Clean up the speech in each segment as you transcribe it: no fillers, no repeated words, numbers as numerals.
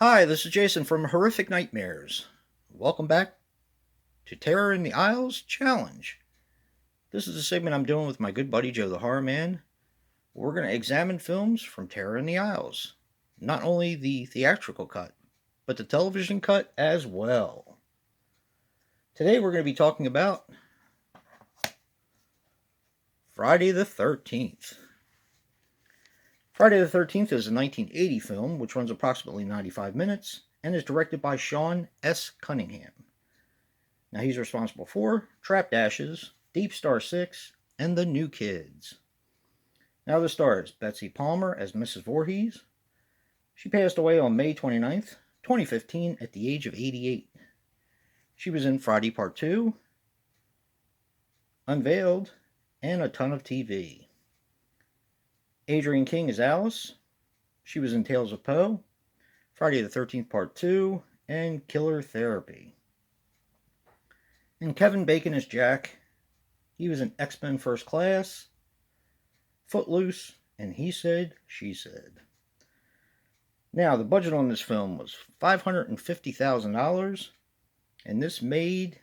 Hi, this is Jason from Horrific Nightmares. Welcome back to Terror in the Isles Challenge. This is a segment I'm doing with my good buddy Joe the Horror Man. We're going to examine films from Terror in the Isles. Not only the theatrical cut, but the television cut as well. Today we're going to be talking about Friday the 13th. Friday the 13th is a 1980 film which runs approximately 95 minutes and is directed by Sean S. Cunningham. Now he's responsible for Trapped Ashes, Deep Star 6, and The New Kids. Now the stars: Betsy Palmer as Mrs. Voorhees. She passed away on May 29th, 2015 at the age of 88. She was in Friday Part 2, Unveiled, and a ton of TV. Adrienne King as Alice. She was in Tales of Poe, Friday the 13th Part 2, and Killer Therapy. And Kevin Bacon as Jack. He was in X-Men First Class, Footloose, and He Said, She Said. Now, the budget on this film was $550,000, and this made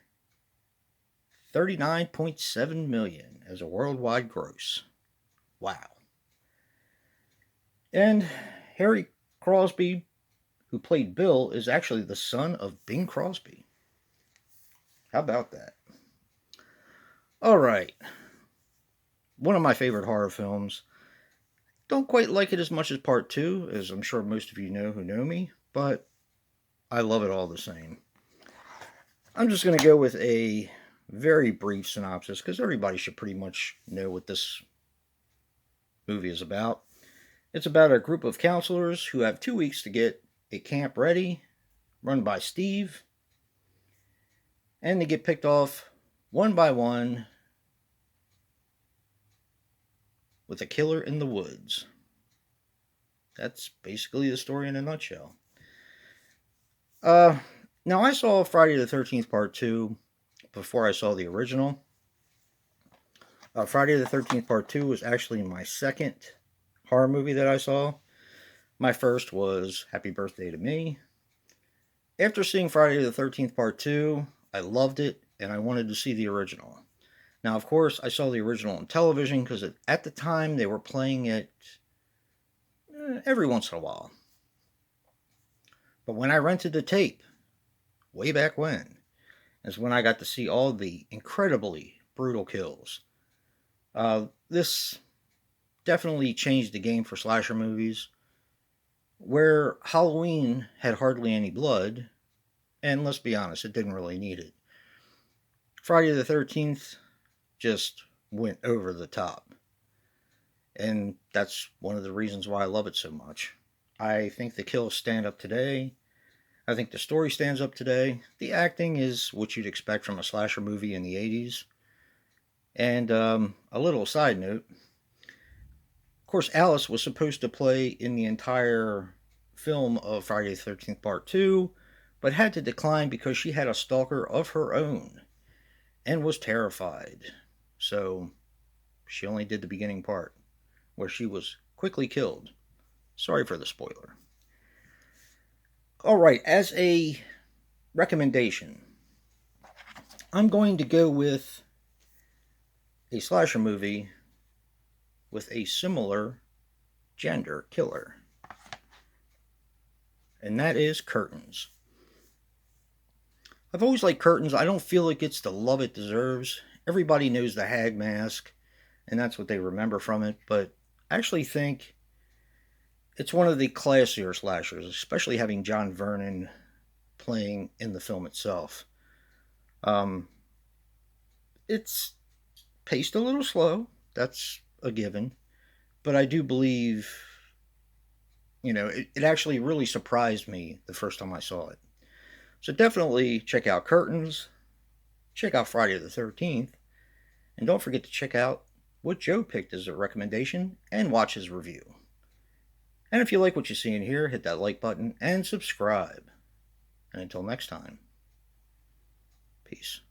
$39.7 million as a worldwide gross. Wow. And Harry Crosby, who played Bill, is actually the son of Bing Crosby. How about that? All right. One of my favorite horror films. Don't quite like it as much as Part 2, as I'm sure most of you know who know me, but I love it all the same. I'm just going to go with a very brief synopsis, because everybody should pretty much know what this movie is about. It's about a group of counselors who have 2 weeks to get a camp ready, run by Steve, and they get picked off one by one with a killer in the woods. That's basically the story in a nutshell. Now, I saw Friday the 13th Part 2 before I saw the original. Friday the 13th Part 2 was actually my second horror movie that I saw. My first was Happy Birthday to Me. After seeing Friday the 13th Part 2, I loved it, and I wanted to see the original. Now, of course, I saw the original on television because at the time they were playing it every once in a while. But when I rented the tape, way back when, is when I got to see all the incredibly brutal kills. This definitely changed the game for slasher movies, where Halloween had hardly any blood, and let's be honest, it didn't really need it. Friday the 13th just went over the top. And that's one of the reasons why I love it so much. I think the kills stand up today. I think the story stands up today. The acting is what you'd expect from a slasher movie in the 80s. And a little side note. Of course, Alice was supposed to play in the entire film of Friday the 13th Part 2, but had to decline because she had a stalker of her own and was terrified. So she only did the beginning part, where she was quickly killed. Sorry for the spoiler. Alright, as a recommendation, I'm going to go with a slasher movie with a similar gender killer. And that is Curtains. I've always liked Curtains. I don't feel it gets the love it deserves. Everybody knows the Hag Mask, and that's what they remember from it, but I actually think it's one of the classier slashers, especially having John Vernon playing in the film itself. It's paced a little slow, that's a given, but I do believe, it actually really surprised me the first time I saw it. So definitely check out Curtains, check out Friday the 13th, and don't forget to check out what Joe picked as a recommendation and watch his review. And if you like what you see in here, hit that like button and subscribe. And until next time, peace.